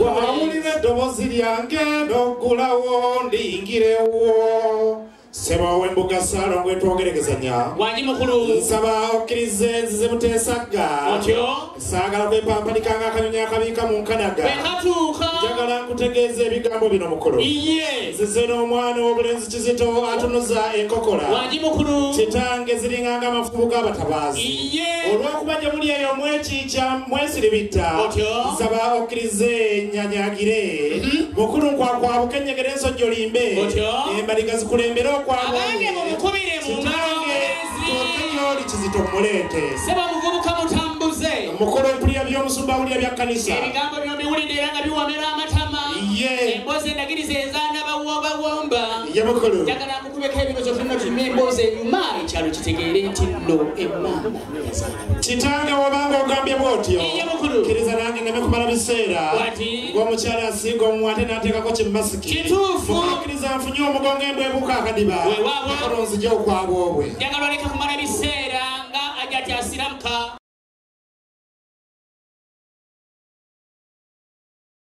awulira eddoboozi lyange n'oggulawo ndiyingirewo. Sebo w'embuga Ssaalongo etwogeregezanya. Wangi mukulu. Nsaba okkirize nzize Muteesagga. Otyo. Saagala kwepampalikanga akanyonyi akabiika mu nkanaga. Bwekatuuka. Njagala nkutegeeza ebigambo bino mukulu. Iye. Nzize n'omwana w'obulenzi Kizito atunuza enkokola. Wangi mukulu. Kitange ziringanga amafubu g'abatabaazi. Iye. Olw'okuba gye muli eyo mwekiikya mwesiribitta. Otyo. Nsaba okkirize nyanyagire. Mukulu nkwakwabuka ennyegera ensojja olimbe. Otyo. Embaliga zikulembere abange mumukubire mu ngalo Kizito muleete. Seba muvubuka mutambuze. Mukulu empulira by'omusumba wulira bya kkanisa. Ebigambo bino biwulidde era nga biwamera amatama. Emboozi endagiriza ezaana bawomba. Ye mukulu. Njagala mukubeko ebirozo tulina tulime emboozi enyuma ekyalo kitegeere nti nno emmamba. Kitange wabanga ogambye bw'otyo. Ye mukulu. Kkiriza nange ndeme kumala biseera. Ng'omukyala asiiga omu ate n'ateekako kimmasiki. Kituufu. Kkiriza nfunye omugongo embwebuka akadiba. Weewaawo. Mukulu nzija okwabwa obwe. Njagala oleke kumala biseera nga ajja ati asiramuka.